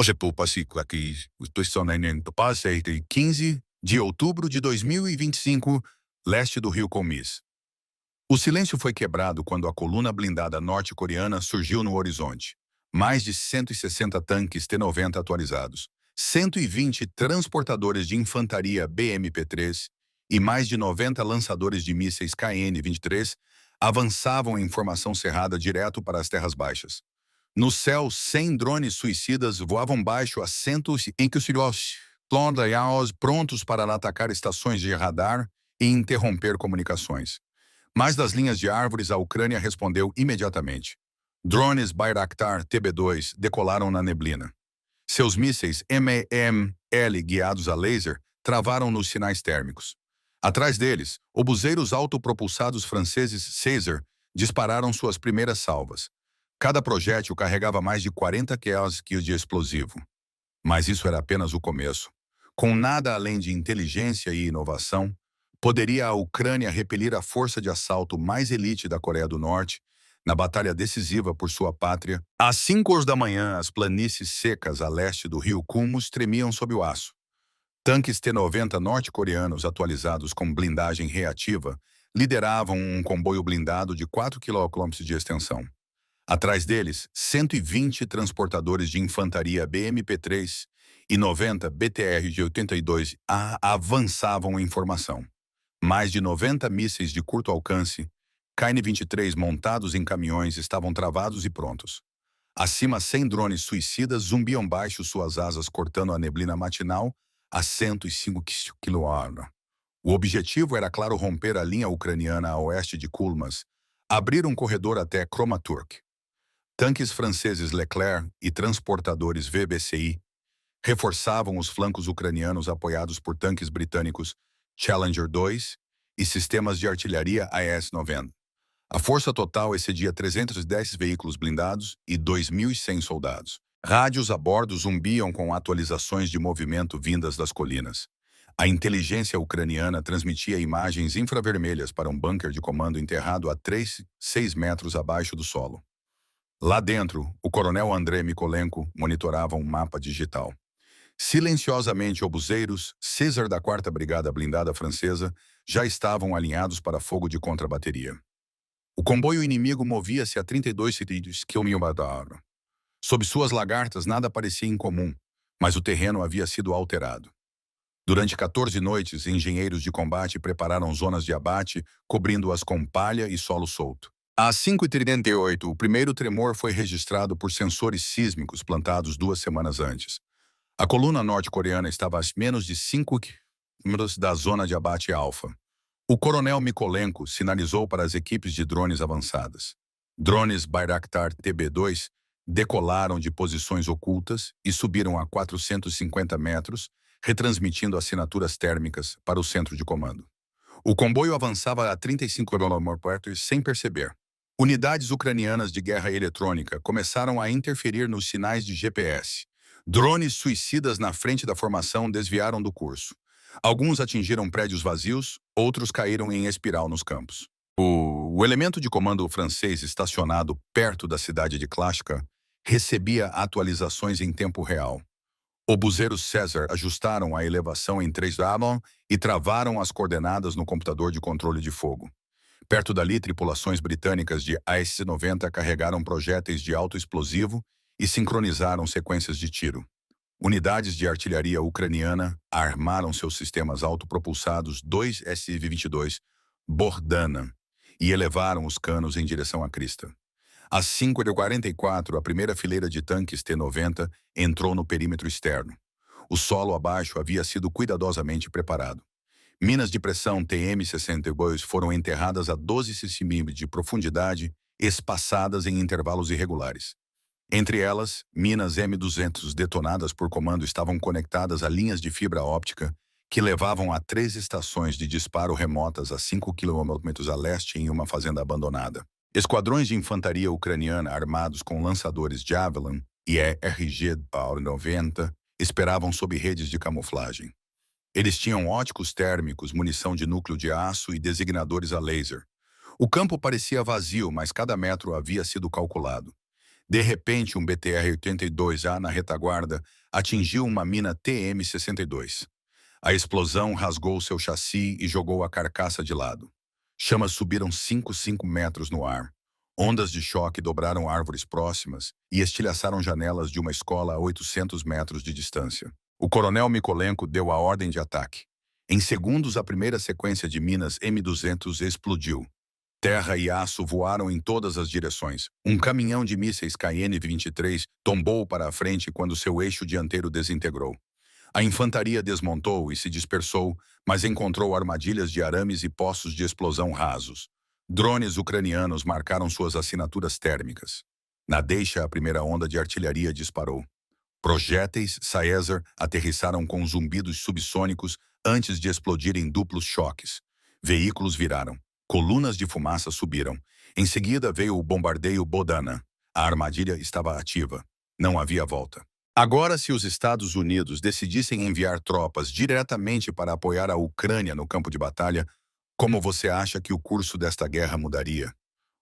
Hoje público aqui, posicionamento passe de 15 de outubro de 2025, leste do rio Comis. O silêncio foi quebrado quando a coluna blindada norte-coreana surgiu no horizonte. Mais de 160 tanques T-90 atualizados, 120 transportadores de infantaria BMP-3 e mais de 90 lançadores de mísseis KN-23 avançavam em formação cerrada direto para as terras baixas. No céu, 100 drones suicidas voavam baixo a centos em que os prontos para atacar estações de radar e interromper comunicações. Mas das linhas de árvores, a Ucrânia respondeu imediatamente. Drones Bayraktar TB2 decolaram na neblina. Seus mísseis MEM-L guiados a laser travaram nos sinais térmicos. Atrás deles, obuseiros autopropulsados franceses Caesar dispararam suas primeiras salvas. Cada projétil carregava mais de 40 quilos de explosivo. Mas isso era apenas o começo. Com nada além de inteligência e inovação, poderia a Ucrânia repelir a força de assalto mais elite da Coreia do Norte na batalha decisiva por sua pátria. Às 5 horas da manhã, as planícies secas a leste do rio Kumus tremiam sob o aço. Tanques T-90 norte-coreanos atualizados com blindagem reativa lideravam um comboio blindado de 4 km de extensão. Atrás deles, 120 transportadores de infantaria BMP-3 e 90 BTR-82A avançavam em formação. Mais de 90 mísseis de curto alcance, KN-23 montados em caminhões, estavam travados e prontos. Acima, 100 drones suicidas zumbiam baixo suas asas, cortando a neblina matinal a 105 km. O objetivo era, claro, romper a linha ucraniana a oeste de Kulmas, abrir um corredor até Kramatorsk. Tanques franceses Leclerc e transportadores VBCI reforçavam os flancos ucranianos apoiados por tanques britânicos Challenger 2 e sistemas de artilharia AS-90. A força total excedia 310 veículos blindados e 2.100 soldados. Rádios a bordo zumbiam com atualizações de movimento vindas das colinas. A inteligência ucraniana transmitia imagens infravermelhas para um bunker de comando enterrado a 6 metros abaixo do solo. Lá dentro, o coronel Andrei Mikolenko monitorava um mapa digital. Silenciosamente, obuseiros, Caesar da 4ª Brigada Blindada Francesa, já estavam alinhados para fogo de contrabateria. O comboio inimigo movia-se a 32 km/h. Sob suas lagartas, nada parecia incomum, mas o terreno havia sido alterado. Durante 14 noites, engenheiros de combate prepararam zonas de abate, cobrindo-as com palha e solo solto. Às 5h38, o primeiro tremor foi registrado por sensores sísmicos plantados 2 semanas antes. A coluna norte-coreana estava a menos de 5 km da zona de abate alfa. O coronel Mikolenko sinalizou para as equipes de drones avançadas. Drones Bayraktar TB2 decolaram de posições ocultas e subiram a 450 metros, retransmitindo assinaturas térmicas para o centro de comando. O comboio avançava a 35 km sem perceber. Unidades ucranianas de guerra eletrônica começaram a interferir nos sinais de GPS. Drones suicidas na frente da formação desviaram do curso. Alguns atingiram prédios vazios, outros caíram em espiral nos campos. O elemento de comando francês estacionado perto da cidade de Klashka recebia atualizações em tempo real. Obuseiros Caesar ajustaram a elevação em 3 Rabon e travaram as coordenadas no computador de controle de fogo. Perto dali, tripulações britânicas de AS-90 carregaram projéteis de alto explosivo e sincronizaram sequências de tiro. Unidades de artilharia ucraniana armaram seus sistemas autopropulsados 2 SV-22 Bordana e elevaram os canos em direção à crista. Às 5h44, a primeira fileira de tanques T-90 entrou no perímetro externo. O solo abaixo havia sido cuidadosamente preparado. Minas de pressão TM-62 foram enterradas a 12 cm de profundidade, espaçadas em intervalos irregulares. Entre elas, minas M200 detonadas por comando estavam conectadas a linhas de fibra óptica que levavam a 3 estações de disparo remotas a 5 km a leste em uma fazenda abandonada. Esquadrões de infantaria ucraniana armados com lançadores Javelin e RG-90 esperavam sob redes de camuflagem. Eles tinham óticos térmicos, munição de núcleo de aço e designadores a laser. O campo parecia vazio, mas cada metro havia sido calculado. De repente, um BTR-82A na retaguarda atingiu uma mina TM-62. A explosão rasgou seu chassi e jogou a carcaça de lado. Chamas subiram 5 metros no ar. Ondas de choque dobraram árvores próximas e estilhaçaram janelas de uma escola a 800 metros de distância. O coronel Mikolenko deu a ordem de ataque. Em segundos, a primeira sequência de minas M200 explodiu. Terra e aço voaram em todas as direções. Um caminhão de mísseis KN-23 tombou para a frente quando seu eixo dianteiro desintegrou. A infantaria desmontou e se dispersou, mas encontrou armadilhas de arames e poços de explosão rasos. Drones ucranianos marcaram suas assinaturas térmicas. Na deixa, a primeira onda de artilharia disparou. Projéteis Caesar aterrissaram com zumbidos subsônicos antes de explodir em duplos choques. Veículos viraram. Colunas de fumaça subiram. Em seguida veio o bombardeio Bodana. A armadilha estava ativa. Não havia volta. Agora, se os Estados Unidos decidissem enviar tropas diretamente para apoiar a Ucrânia no campo de batalha, como você acha que o curso desta guerra mudaria?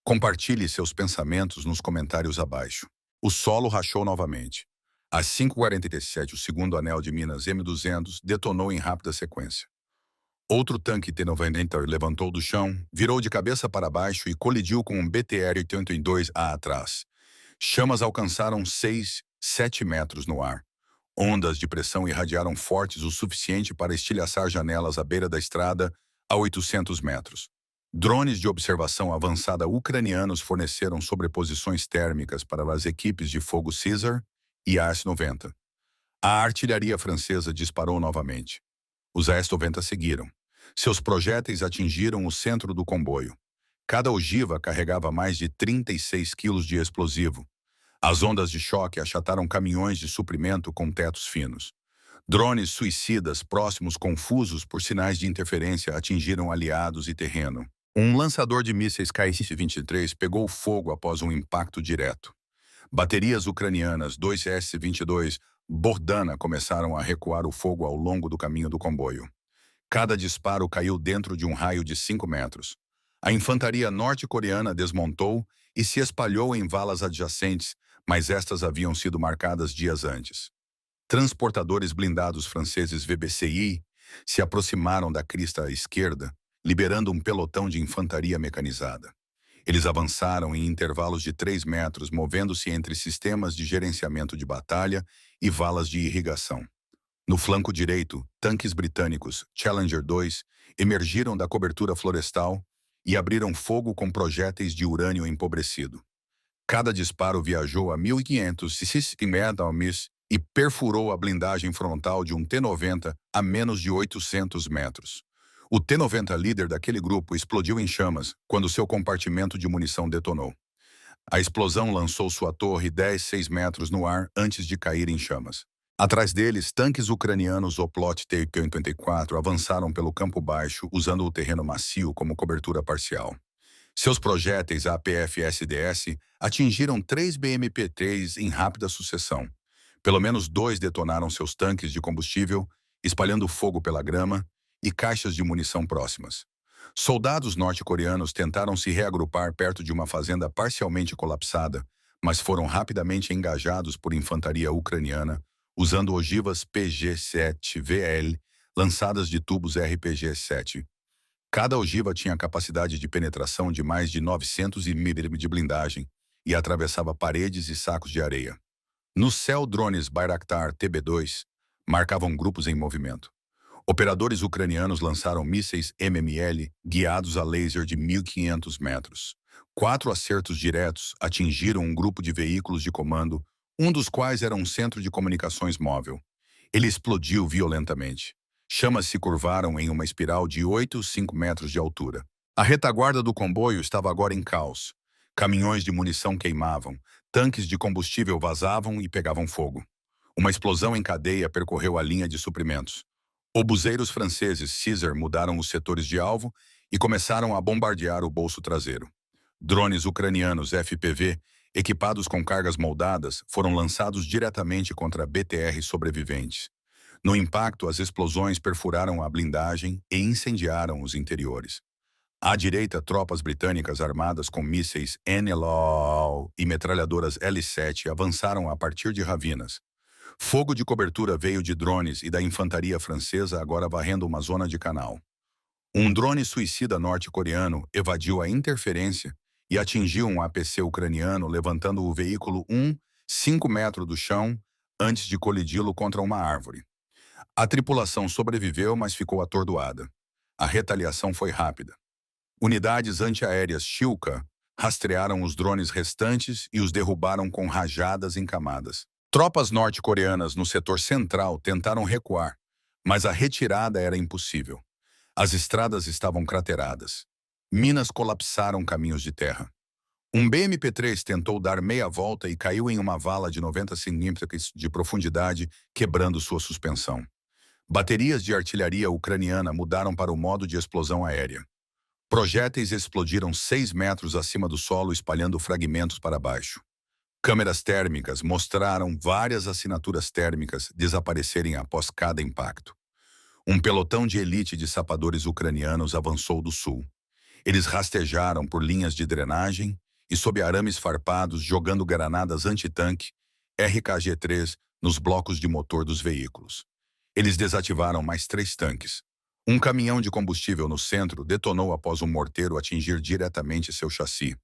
Compartilhe seus pensamentos nos comentários abaixo. O solo rachou novamente. Às 5h47, o segundo anel de minas M200 detonou em rápida sequência. Outro tanque T-90 levantou do chão, virou de cabeça para baixo e colidiu com um BTR-82A atrás. Chamas alcançaram 7 metros no ar. Ondas de pressão irradiaram fortes o suficiente para estilhaçar janelas à beira da estrada a 800 metros. Drones de observação avançada ucranianos forneceram sobreposições térmicas para as equipes de fogo Caesar e AS-90. A artilharia francesa disparou novamente. Os AS-90 seguiram. Seus projéteis atingiram o centro do comboio. Cada ogiva carregava mais de 36 quilos de explosivo. As ondas de choque achataram caminhões de suprimento com tetos finos. Drones suicidas próximos confusos por sinais de interferência atingiram aliados e terreno. Um lançador de mísseis KS-23 pegou fogo após um impacto direto. Baterias ucranianas 2S-22 Bordana começaram a recuar o fogo ao longo do caminho do comboio. Cada disparo caiu dentro de um raio de 5 metros. A infantaria norte-coreana desmontou e se espalhou em valas adjacentes, mas estas haviam sido marcadas dias antes. Transportadores blindados franceses VBCI se aproximaram da crista à esquerda, liberando um pelotão de infantaria mecanizada. Eles avançaram em intervalos de 3 metros, movendo-se entre sistemas de gerenciamento de batalha e valas de irrigação. No flanco direito, tanques britânicos Challenger 2 emergiram da cobertura florestal e abriram fogo com projéteis de urânio empobrecido. Cada disparo viajou a 1.500 metros e perfurou a blindagem frontal de um T-90 a menos de 800 metros. O T-90 líder daquele grupo explodiu em chamas quando seu compartimento de munição detonou. A explosão lançou sua torre 6 metros no ar antes de cair em chamas. Atrás deles, tanques ucranianos Oplot T-54 avançaram pelo campo baixo usando o terreno macio como cobertura parcial. Seus projéteis APF-SDS atingiram 3 BMP-3 em rápida sucessão. Pelo menos 2 detonaram seus tanques de combustível, espalhando fogo pela grama e caixas de munição próximas. Soldados norte-coreanos tentaram se reagrupar perto de uma fazenda parcialmente colapsada, mas foram rapidamente engajados por infantaria ucraniana, usando ogivas PG-7VL lançadas de tubos RPG-7. Cada ogiva tinha capacidade de penetração de mais de 900 mm de blindagem e atravessava paredes e sacos de areia. No céu, drones Bayraktar TB2 marcavam grupos em movimento. Operadores ucranianos lançaram mísseis MML guiados a laser de 1.500 metros. 4 acertos diretos atingiram um grupo de veículos de comando, um dos quais era um centro de comunicações móvel. Ele explodiu violentamente. Chamas se curvaram em uma espiral de 5 metros de altura. A retaguarda do comboio estava agora em caos. Caminhões de munição queimavam, tanques de combustível vazavam e pegavam fogo. Uma explosão em cadeia percorreu a linha de suprimentos. Obuseiros franceses Caesar mudaram os setores de alvo e começaram a bombardear o bolso traseiro. Drones ucranianos FPV, equipados com cargas moldadas, foram lançados diretamente contra BTR sobreviventes. No impacto, as explosões perfuraram a blindagem e incendiaram os interiores. À direita, tropas britânicas armadas com mísseis NLAW e metralhadoras L-7 avançaram a partir de ravinas. Fogo de cobertura veio de drones e da infantaria francesa agora varrendo uma zona de canal. Um drone suicida norte-coreano evadiu a interferência e atingiu um APC ucraniano, levantando o veículo 5 metros do chão antes de colidi-lo contra uma árvore. A tripulação sobreviveu, mas ficou atordoada. A retaliação foi rápida. Unidades antiaéreas Shilka rastrearam os drones restantes e os derrubaram com rajadas em camadas. Tropas norte-coreanas no setor central tentaram recuar, mas a retirada era impossível. As estradas estavam crateradas. Minas colapsaram caminhos de terra. Um BMP-3 tentou dar meia volta e caiu em uma vala de 90 centímetros de profundidade, quebrando sua suspensão. Baterias de artilharia ucraniana mudaram para o modo de explosão aérea. Projéteis explodiram 6 metros acima do solo, espalhando fragmentos para baixo. Câmeras térmicas mostraram várias assinaturas térmicas desaparecerem após cada impacto. Um pelotão de elite de sapadores ucranianos avançou do sul. Eles rastejaram por linhas de drenagem e sob arames farpados, jogando granadas antitanque RKG-3 nos blocos de motor dos veículos. Eles desativaram mais 3 tanques. Um caminhão de combustível no centro detonou após um morteiro atingir diretamente seu chassi.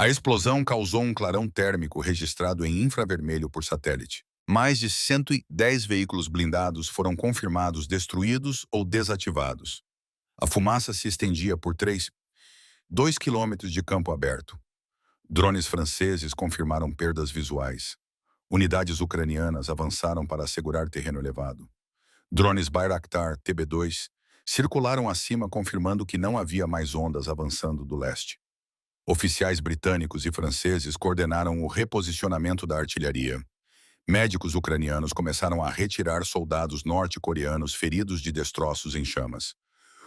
A explosão causou um clarão térmico registrado em infravermelho por satélite. Mais de 110 veículos blindados foram confirmados destruídos ou desativados. A fumaça se estendia por 2 quilômetros de campo aberto. Drones franceses confirmaram perdas visuais. Unidades ucranianas avançaram para assegurar terreno elevado. Drones Bayraktar TB2 circularam acima, confirmando que não havia mais ondas avançando do leste. Oficiais britânicos e franceses coordenaram o reposicionamento da artilharia. Médicos ucranianos começaram a retirar soldados norte-coreanos feridos de destroços em chamas.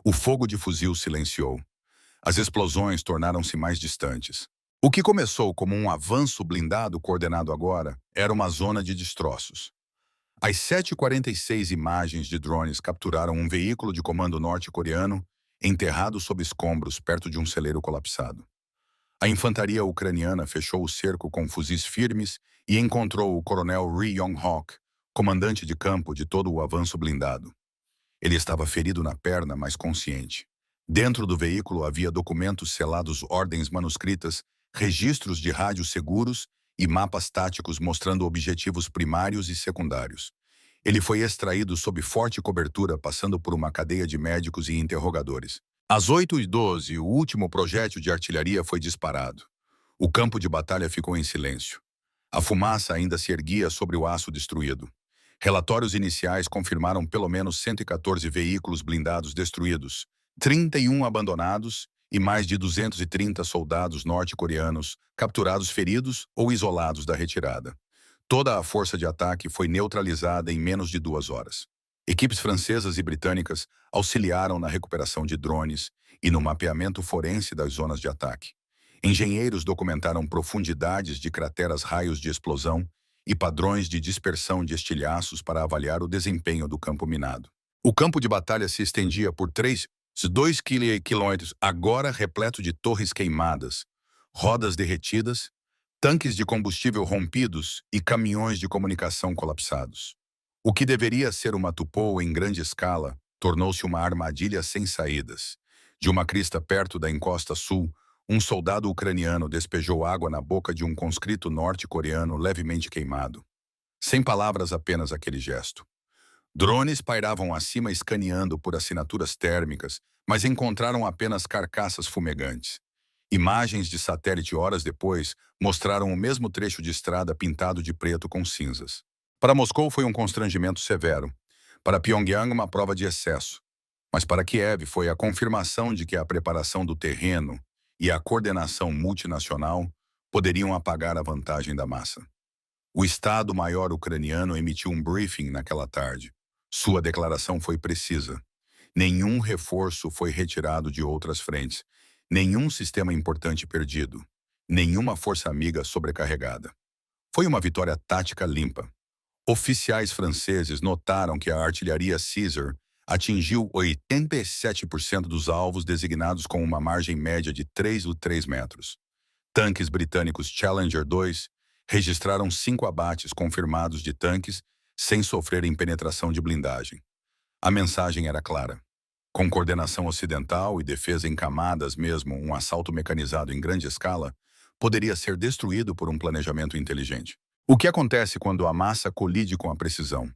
O fogo de fuzil silenciou. As explosões tornaram-se mais distantes. O que começou como um avanço blindado coordenado agora era uma zona de destroços. Às 7h46, imagens de drones capturaram um veículo de comando norte-coreano enterrado sob escombros perto de um celeiro colapsado. A infantaria ucraniana fechou o cerco com fuzis firmes e encontrou o coronel Ri Yong-hok, comandante de campo de todo o avanço blindado. Ele estava ferido na perna, mas consciente. Dentro do veículo havia documentos selados, ordens manuscritas, registros de rádios seguros e mapas táticos mostrando objetivos primários e secundários. Ele foi extraído sob forte cobertura, passando por uma cadeia de médicos e interrogadores. Às 8h12, o último projétil de artilharia foi disparado. O campo de batalha ficou em silêncio. A fumaça ainda se erguia sobre o aço destruído. Relatórios iniciais confirmaram pelo menos 114 veículos blindados destruídos, 31 abandonados e mais de 230 soldados norte-coreanos capturados, feridos ou isolados da retirada. Toda a força de ataque foi neutralizada em menos de 2 horas. Equipes francesas e britânicas auxiliaram na recuperação de drones e no mapeamento forense das zonas de ataque. Engenheiros documentaram profundidades de crateras, raios de explosão e padrões de dispersão de estilhaços para avaliar o desempenho do campo minado. O campo de batalha se estendia por 2 quilômetros, agora repleto de torres queimadas, rodas derretidas, tanques de combustível rompidos e caminhões de comunicação colapsados. O que deveria ser uma tupoa em grande escala tornou-se uma armadilha sem saídas. De uma crista perto da encosta sul, um soldado ucraniano despejou água na boca de um conscrito norte-coreano levemente queimado. Sem palavras, apenas aquele gesto. Drones pairavam acima escaneando por assinaturas térmicas, mas encontraram apenas carcaças fumegantes. Imagens de satélite horas depois mostraram o mesmo trecho de estrada pintado de preto com cinzas. Para Moscou foi um constrangimento severo. Para Pyongyang, uma prova de excesso. Mas para Kiev foi a confirmação de que a preparação do terreno e a coordenação multinacional poderiam apagar a vantagem da massa. O Estado-Maior ucraniano emitiu um briefing naquela tarde. Sua declaração foi precisa. Nenhum reforço foi retirado de outras frentes. Nenhum sistema importante perdido. Nenhuma força amiga sobrecarregada. Foi uma vitória tática limpa. Oficiais franceses notaram que a artilharia Caesar atingiu 87% dos alvos designados com uma margem média de 3,3 metros. Tanques britânicos Challenger 2 registraram 5 abates confirmados de tanques sem sofrerem penetração de blindagem. A mensagem era clara. Com coordenação ocidental e defesa em camadas, mesmo um assalto mecanizado em grande escala poderia ser destruído por um planejamento inteligente. O que acontece quando a massa colide com a precisão?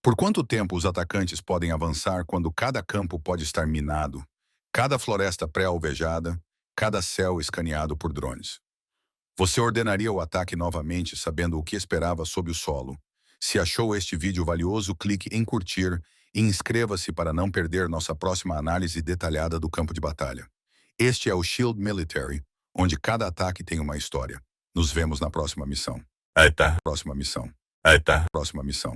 Por quanto tempo os atacantes podem avançar quando cada campo pode estar minado, cada floresta pré-alvejada, cada céu escaneado por drones? Você ordenaria o ataque novamente sabendo o que esperava sob o solo? Se achou este vídeo valioso, clique em curtir e inscreva-se para não perder nossa próxima análise detalhada do campo de batalha. Este é o Shield Military, onde cada ataque tem uma história. Nos vemos na próxima missão. Aí tá. Próxima missão. Aí tá. Próxima missão.